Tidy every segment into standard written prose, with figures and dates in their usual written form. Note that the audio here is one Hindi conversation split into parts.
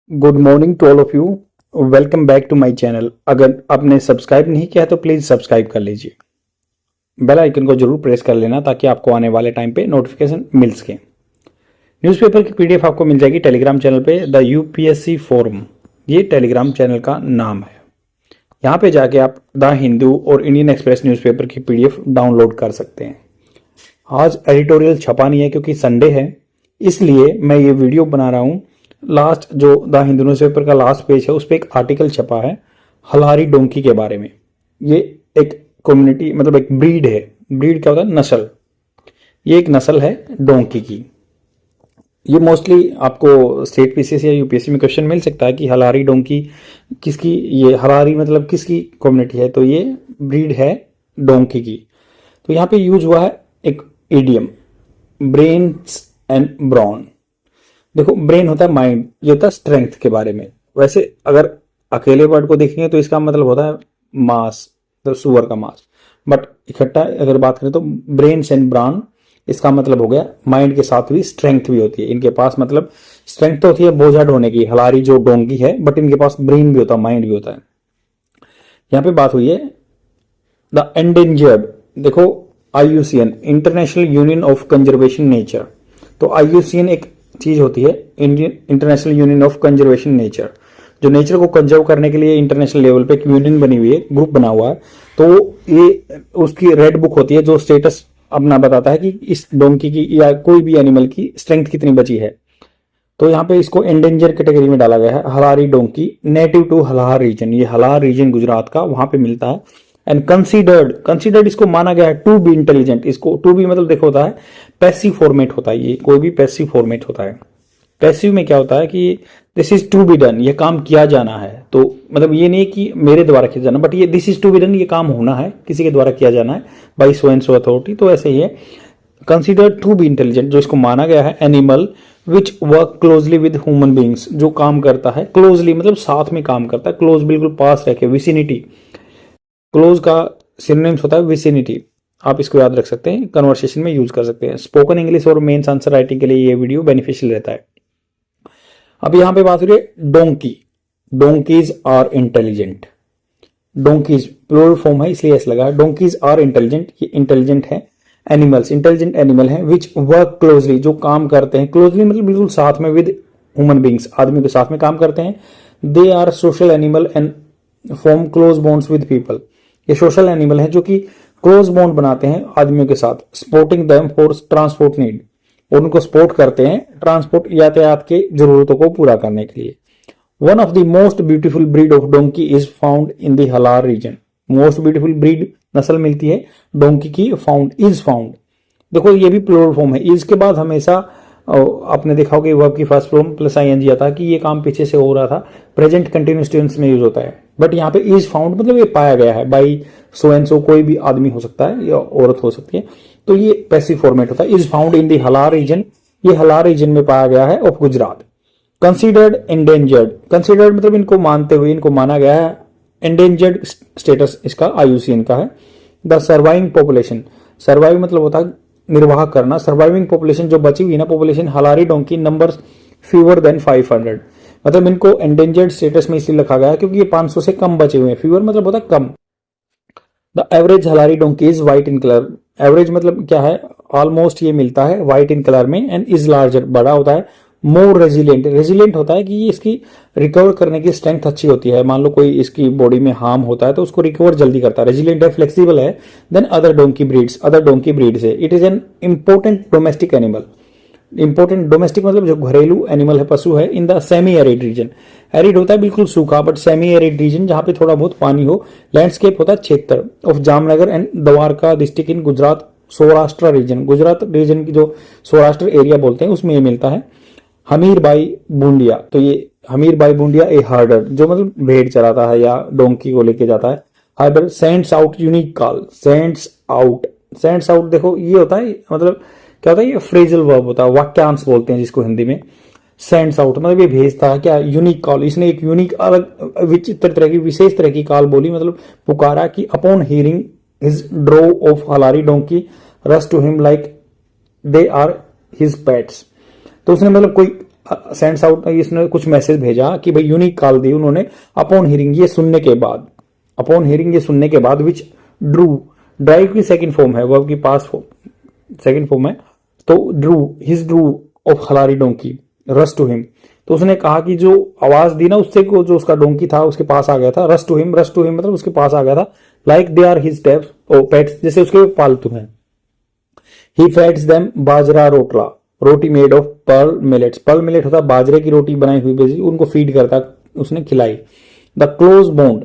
Good morning to all of you. Welcome back to my channel. अगर आपने सब्सक्राइब नहीं किया है तो प्लीज सब्सक्राइब कर लीजिए। बेल आइकन को जरूर प्रेस कर लेना ताकि आपको आने वाले टाइम पे नोटिफिकेशन मिल सके। न्यूज़पेपर की पीडीएफ आपको मिल जाएगी टेलीग्राम चैनल पे, द यूपीएससी फोरम, ये टेलीग्राम चैनल का नाम है। यहाँ पे जाके आप द हिंदू और इंडियन एक्सप्रेस न्यूज़पेपर की पीडीएफ डाउनलोड कर सकते हैं। आज एडिटोरियल छपा नहीं है क्योंकि संडे है, इसलिए मैं ये वीडियो बना रहा हूँ। लास्ट जो द हिंदू न्यूज़पेपर का लास्ट पेज है उस पर एक आर्टिकल छपा है हलारी डोंकी के बारे में। ये एक कम्युनिटी मतलब एक ब्रीड है। ब्रीड क्या होता है? नस्ल। ये एक नस्ल है डोंकी की। ये मोस्टली आपको स्टेट पीसीएस या यूपीएससी में क्वेश्चन मिल सकता है कि हलारी डोंकी किसकी, ये हलारी मतलब किसकी कम्युनिटी है, तो ये ब्रीड है डोंकी की। तो यहाँ पे यूज हुआ है एक इडियम, ब्रेन्स एंड ब्रॉन। देखो, ब्रेन होता है माइंड, ये होता है स्ट्रेंथ के बारे में। वैसे अगर अकेले वर्ड को देखेंगे तो इसका मतलब होता है मास, तो सुअर का मास। बट इकट्ठा अगर बात करें तो ब्रेन्स एंड ब्रान, इसका मतलब हो गया माइंड के साथ भी स्ट्रेंथ भी होती है इनके पास। मतलब स्ट्रेंथ तो होती है बोझा ढोने की, हलारी जो डोंगी है, बट इनके पास ब्रेन भी होता है, माइंड भी होता है। यहाँ पे बात हुई है द एंडेंजर्ड। देखो, IUCN, international union of conservation nature. तो आईयूसीएन एक चीज होती है, Indian international union of conservation nature, जो नेचर को कंजर्व करने के लिए इंटरनेशनल लेवल पे एक यूनियन बनी हुई है, ग्रुप बना हुआ है। तो ये उसकी रेड बुक होती है जो स्टेटस अपना बताता है कि इस डोंकी की या कोई भी एनिमल की स्ट्रेंथ कितनी बची है। तो यहाँ पे इसको एंडेंजर कैटेगरी में डाला गया है। हलारी डोंकी, नेटिव टू हलार रीजन, ये हलार रीजन गुजरात का, वहां पे मिलता है। एंड कंसीडर्ड इसको माना गया है टू बी इंटेलिजेंट। इसको टू बी मतलब देखो होता है पैसिव फॉर्मेट होता है, ये कोई भी पैसिव फॉर्मेट होता है। पैसिव में क्या होता है कि this is to be done, ये काम किया जाना है। तो मतलब ये नहीं कि मेरे द्वारा किया जाना, बट ये this is to be done, ये काम होना है, किसी के द्वारा किया जाना है by so and so authority. तो ऐसे ही है कंसिडर्ड टू बी इंटेलिजेंट, जो इसको माना गया है animal which work closely with human beings, जो काम करता है क्लोजली मतलब साथ में काम करता है, क्लोज बिल्कुल पास रह के, विसिनिटी। क्लोज का सिनोनिम्स होता है विसिनिटी, आप इसको याद रख सकते हैं, कन्वर्सेशन में यूज कर सकते हैं। स्पोकन इंग्लिश और मेंस आंसर राइटिंग के लिए ये वीडियो बेनिफिशियल रहता है। अब यहां पे बात हो रही है donkey. Donkeys are intelligent. Donkeys plural form है इसलिए ऐसा लगा है। डोंकीज आर इंटेलिजेंट, ये इंटेलिजेंट है एनिमल्स, इंटेलिजेंट एनिमल है विच वर्क क्लोजली, जो काम करते हैं क्लोजली मतलब बिल्कुल साथ में, विद ह्यूमन बींग्स, आदमी के साथ में काम करते हैं। They are social animal and form close bonds with people. ये सोशल एनिमल है जो कि क्लोज बॉन्ड बनाते हैं आदमियों के साथ। Supporting them for transport need, और उनको सपोर्ट करते हैं ट्रांसपोर्ट यातायात के जरूरतों को पूरा करने के लिए। One of the most beautiful breed of donkey is found in the Halar region. Most beautiful breed नस्ल मिलती है डोंकी की, फाउंड, इज फाउंड। देखो ये भी प्लूरल फॉर्म है, इज के बाद हमेशा आपने देखा होगा वर्ब की फर्स्ट फॉर्म प्लस आईएनजी आता है कि ये काम पीछे से हो रहा था, प्रेजेंट कंटिन्यूअस टेंस में यूज होता है। बट यहाँ पे इज फाउंड मतलब ये पाया गया है बाई सो एंड सो, कोई भी आदमी हो सकता है या औरत हो सकती है, तो ये पैसिव फॉर्मेट होता है। Is found in the Halar region, ये हलार रीजन में पाया गया है of Gujarat. Considered endangered, considered मतलब इनको मानते हुए, इनको माना गया है। एंडेंजर्ड स्टेटस इसका आईयूसीएन का है। द सर्वाइविंग पॉपुलेशन, सर्वाइव मतलब होता है निर्वाह करना। सर्वाइविंग पॉपुलेशन जो बची हुई ना population Halari donkey number fewer than 500, मतलब इनको एंडेंजर्ड स्टेटस में इसलिए रखा गया है क्योंकि ये 500 से कम बचे हुए हैं। फीवर मतलब होता है कम। The average Halari donkey is white in colour. Average मतलब क्या है? ऑलमोस्ट ये मिलता है व्हाइट इन कलर में। एंड इज लार्जर, बड़ा होता है। मोर रेजिलियंट, रेजिलियंट होता है कि ये इसकी रिकवर करने की स्ट्रेंथ अच्छी होती है। मान लो कोई इसकी बॉडी में हार्म होता है तो उसको रिकवर जल्दी करता है। रेजिलियंट है, फ्लेक्सिबल है than other donkey breeds, other donkey breed से। It is an important domestic animal. Important domestic मतलब जो घरेलू एनिमल है, पशु है, in the semi arid region. Arid होता है बिल्कुल सूखा, बट सेमी एरिड रीजन जहां पे थोड़ा बहुत पानी हो। लैंडस्केप होता है क्षेत्र of Jamnagar and Dwarka district in Gujarat, Saurashtra region, Gujarat region की जो सौराष्ट्र एरिया बोलते हैं उसमें ये मिलता है। हमीर बाई बूंदिया, तो ये Hamir by Gondia A harder, जो मतलब भेड़ चराता है या डोंकी को लेके जाता है। Harder sends out unique call, sends out, sends out देखो ये होता है मतलब क्या होता है, ये फ्रेजल वर्ब होता है, वाक्यांश बोलते हैं जिसको हिंदी में। सेंड्स आउट मतलब ये भेजता है क्या, यूनिक कॉल। इसने एक यूनिक अलग विचित्र तरह की विशेष तरह की कॉल बोली, मतलब पुकारा कि upon hearing his drove of Halari donkey rush to him like they are his pets. तो उसने मतलब कोई सेंड्स आउट, इसने कुछ मैसेज भेजा कि भाई यूनिक कॉल दी उन्होंने अपॉन हियरिंग, ये सुनने के बाद, अपॉन हियरिंग ये सुनने के बाद, विच ड्रू, ड्राइव की सेकंड फॉर्म है, वर्ब की पास्ट सेकंड फॉर्म है, तो drew of Halari donkey rush to him, तो उसने कहा कि जो आवाज दी ना उससे को जो उसका डोंकी था उसके पास आ गया था, रश टू हिम मतलब उसके पास आ गया था, like they are his pets, जैसे उसके पालतू हैं। He feeds them bajra rotla, roti made of pearl millets, pearl millet होता है बाजरे की रोटी बनाई हुई, बेसिकली उनको फीड करता, उसने खिलाई। द क्लोज बॉन्ड,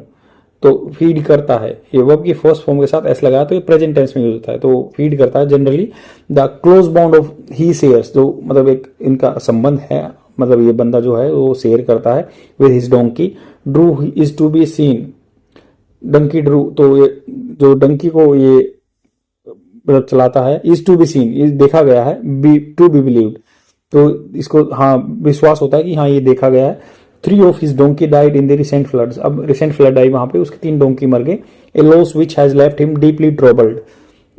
तो फीड करता है, ये वर्ब की फर्स्ट फॉर्म के साथ एस लगाया तो ये प्रेजेंट टेंस में यूज होता है, तो फीड करता है generally. The close bond of he shares, जो मतलब एक इनका संबंध है, मतलब ये बंदा जो है वो शेयर करता है with his donkey. Drew is to be seen, donkey drew, तो ये जो डंकी को ये मतलब चलाता है, इज टू बी सीन, ये देखा गया है, बी टू बी बिलीव्ड, तो इसको हाँ विश्वास होता है कि हाँ ये देखा गया है। 3 of his donkey died in the recent floods, अब रिसेंट फ्लड आई वहां पे, उसके 3 डोंकी मर गए। A loss which has left him deeply troubled,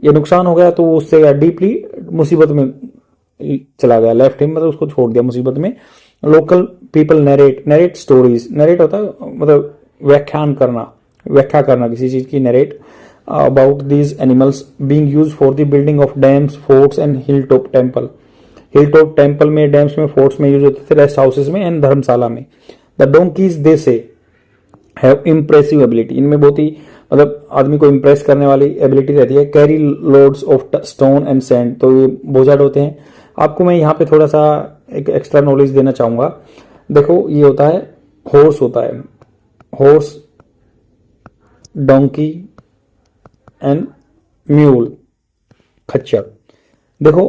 ये नुकसान हो गया तो उससे डीपली मुसीबत में चला गया, लेफ्ट हिम मतलब उसको छोड़ दिया मुसीबत में। Local people narrate stories, narrate होता है मतलब व्याख्या करना किसी चीज की, narrate about these animals being used for the building of dams, forts and hill top temple, hill top temple में, डैम्स में, फोर्ट्स में यूज होते थे, रेस्ट हाउसेस में एंड धर्मशाला में। द डोंकीज दे से हैव इम्प्रेसिव एबिलिटी, इनमें बहुत ही मतलब आदमी को इम्प्रेस करने वाली एबिलिटी रहती है। Carry loads of stone and sand, तो ये बोझा ढोते हैं। आपको मैं यहाँ पे थोड़ा सा एक एक्स्ट्रा नॉलेज देना चाहूंगा। देखो ये होता है हॉर्स, होता है हॉर्स, डोंकी एंड म्यूल, खच्चर। देखो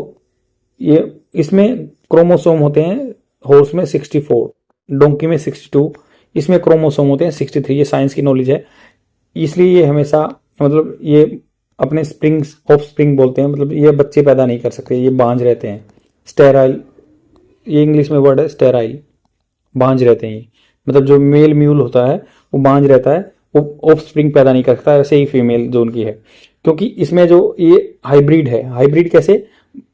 ये इसमें क्रोमोसोम होते हैं, हॉर्स में 64, डोंकी में 62, इसमें क्रोमोसोम होते हैं 63, ये साइंस की नॉलेज है। इसलिए ये हमेशा मतलब ये अपने ऑफ स्प्रिंग बोलते हैं, मतलब ये बच्चे पैदा नहीं कर सकते, ये बांझ रहते हैं, स्टेराइल, ये इंग्लिश में वर्ड है स्टेराइल, बांझ रहते हैं। मतलब जो मेल म्यूल होता है वो बांझ रहता है, वो ऑफ स्प्रिंग पैदा नहीं कर सकता, ऐसे ही फीमेल जो उनकी है, क्योंकि इसमें जो ये हाइब्रिड है, हाइब्रिड कैसे,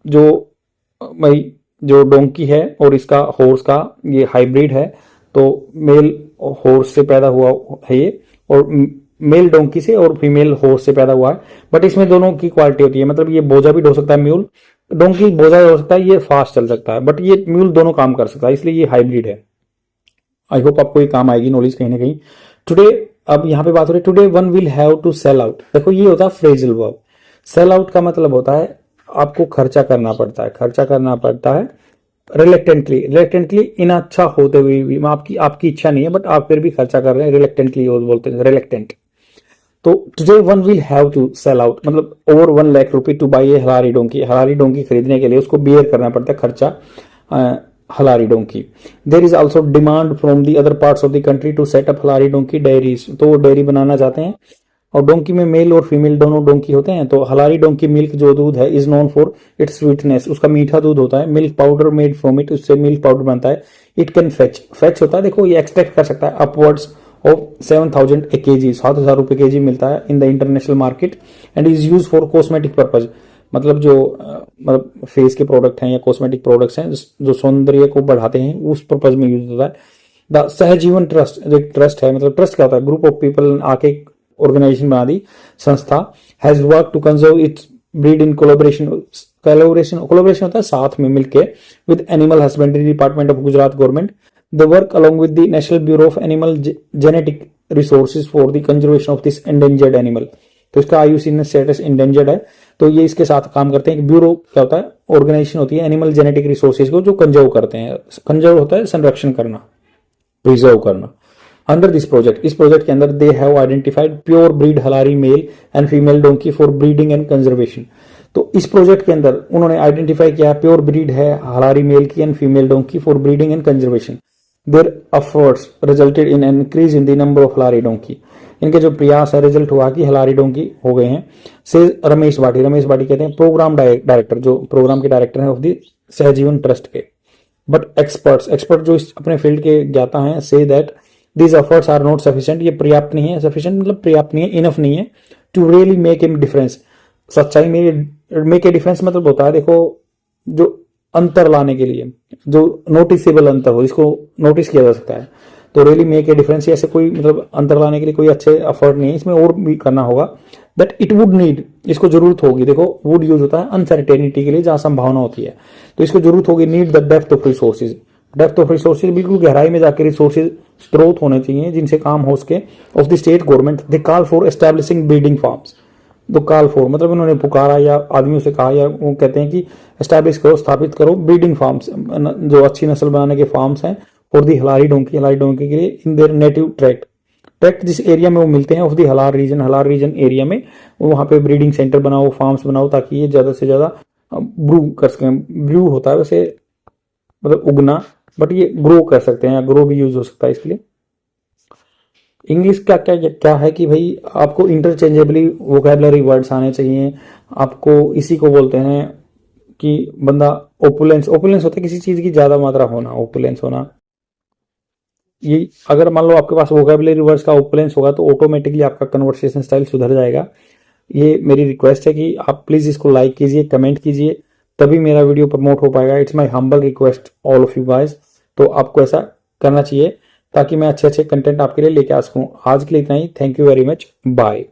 जो डोंकी है और इसका हॉर्स का ये हाइब्रिड है, तो मेल हॉर्स से पैदा हुआ है ये, और मेल डोंकी से और फीमेल हॉर्स से पैदा हुआ है। बट इसमें दोनों की क्वालिटी होती है, मतलब ये बोझा भी ढो सकता है म्यूल, डोंकी बोझा हो सकता है, ये फास्ट चल सकता है, बट ये म्यूल दोनों काम कर सकता है, इसलिए ये हाइब्रिड है। आई होप आपको ये काम आएगी नॉलेज कहीं ना कहीं। टुडे, अब यहाँ पे बात हो रही है, today one will have to sell out. देखो ये होता है फ्रेजल वर्ब। सेल आउट का मतलब होता है आपको खर्चा करना पड़ता है, खर्चा करना पड़ता है रिलेक्टेंटली इन अच्छा होते हुए भी, आपकी इच्छा नहीं है बट आप फिर भी खर्चा कर रहे हैं, रिलेक्टेंटली बोलते हैं, रिलेक्टेंट। तो today one will have to sell out मतलब ओवर 1 लाख रुपए to buy a Halari donkey, Halari donkey खरीदने के लिए उसको बियर करना पड़ता है खर्चा, Halari donkey. There is also demand from the other parts of the country to set up Halari donkey dairies, तो वो डेयरी बनाना चाहते हैं, और डोंकी में मेल और फीमेल दोनों डोंकी होते हैं। तो हलारी डोंकी मिल्क जो दूध है is known for its sweetness, उसका मीठा दूध होता है। Milk powder made from it, उससे मिल्क पाउडर बनता है। इट कैन फेच होता है, देखो ये एक्सट्रैक्ट कर सकता है अपवर्ड्स ऑफ 7,000 ए केजी, 7,000 रुपए केजी मिलता है in the international market, and is use for cosmetic purpose, मतलब जो मतलब फेस के प्रोडक्ट हैं या कॉस्मेटिक प्रोडक्ट्स हैं जो सौंदर्य को बढ़ाते हैं उस पर्पज में यूज होता है। द सहजीवन ट्रस्ट, जो एक ट्रस्ट है, मतलब ट्रस्ट क्या होता है, ग्रुप ऑफ पीपल आके ऑर्गेनाइजेशन बना दी, संस्था, has work to conserve its breed in collaboration होता है साथ में मिलके with animal husbandry department of Gujarat government. They work along with the national bureau of animal genetic resources for the conservation of this endangered animal, तो इसका आईयूसीएन स्टेटस इंडेंजर्ड है, तो ये इसके साथ काम करते हैं। ब्यूरो क्या होता है, ऑर्गेनाइजेशन होती है एनिमल जेनेटिक रिसोर्सेज को जो कंजर्व करते हैं, कंजर्व होता है संरक्षण करना, प्रिजर्व करना। अंडर दिस प्रोजेक्ट, इस प्रोजेक्ट के अंदर they have identified pure breed Halari male and female donkey for breeding and conservation, तो इस प्रोजेक्ट के अंदर उन्होंने आइडेंटिफाई किया प्योर ब्रीड है हलारी मेल की and female donkey for breeding and conservation. Their efforts resulted in an increase in the number of Halari donkey, इनके जो प्रयास है रिजल्ट हुआ कि हलारी डोंकी हो गए हैं। से रमेश भाटी कहते हैं प्रोग्राम डायरेक्टर, जो प्रोग्राम के डायरेक्टर हैं ऑफ द सहजीवन ट्रस्ट के। बट एक्सपर्ट जो इस अपने फील्ड के ज्ञाता हैं say that these efforts are not sufficient, ये पर्याप्त नहीं है, सफिशिएंट मतलब पर्याप्त नहीं है, इनफ नहीं है, to really make a difference, सच्चाई में मेक ए डिफरेंस मतलब होता है, देखो जो अंतर लाने के लिए, जो नोटिसेबल अंतर हो, इसको नोटिस किया जा सकता है, तो रियली मेक ए डिफरेंस, ऐसे कोई मतलब अंतर लाने के लिए कोई अच्छे एफर्ट नहीं है, इसमें और भी करना होगा। बट इट वुड नीड, इसको जरूरत होगी, देखो वुड यूज होता है अनसर्टेनिटी के लिए, जहां संभावना होती है, तो इसको जरूरत होगी, need the depth of resources. Depth of resources, बिल्कुल गहराई में जाकर रिसोर्सेज स्रोत होने चाहिए जिनसे काम हो सके of the state government. They call for establishing breeding farms, तो कॉल फॉर मतलब उन्होंने पुकारा या आदमियों से कहा, या वो कहते हैं कि एस्टैब्लिश करो, स्थापित करो ब्रीडिंग फार्म्स, जो अच्छी नस्ल बनाने के फार्म्स हैं for the Halari donkey, Halari donkey के लिए in their native tract, tract जिस एरिया में वो मिलते हैं of the Halar region, Halar region area में वहाँ पे ब्रीडिंग सेंटर बनाओ, फार्म्स बनाओ, ताकि ये ज़्यादा से ज़्यादा ब्रू कर सकें। ब्रू होता है वैसे मतलब उगना, बट ये ग्रो कर सकते हैं, या ग्रो भी यूज हो सकता है इसके लिए। इंग्लिश का क्या क्या है कि भाई आपको इंटरचेंजेबली वोकेबलरी वर्ड्स आने चाहिए, आपको इसी को बोलते हैं कि बंदा ओपुलेंस, ओपुलेंस होता है किसी चीज की ज्यादा मात्रा होना, ओपुलेंस होना। ये अगर मान लो आपके पास वोकेबलरी वर्ड्स का ओपुलेंस होगा तो ऑटोमेटिकली आपका कन्वर्सेशन स्टाइल सुधर जाएगा। ये मेरी रिक्वेस्ट है कि आप प्लीज इसको लाइक कीजिए, कमेंट कीजिए, तभी मेरा वीडियो प्रमोट हो पाएगा। It's my humble request all of you guys, तो आपको ऐसा करना चाहिए ताकि मैं अच्छे अच्छे कंटेंट आपके लिए लेके आ सकूं। आज के लिए इतना ही, thank you very much, bye.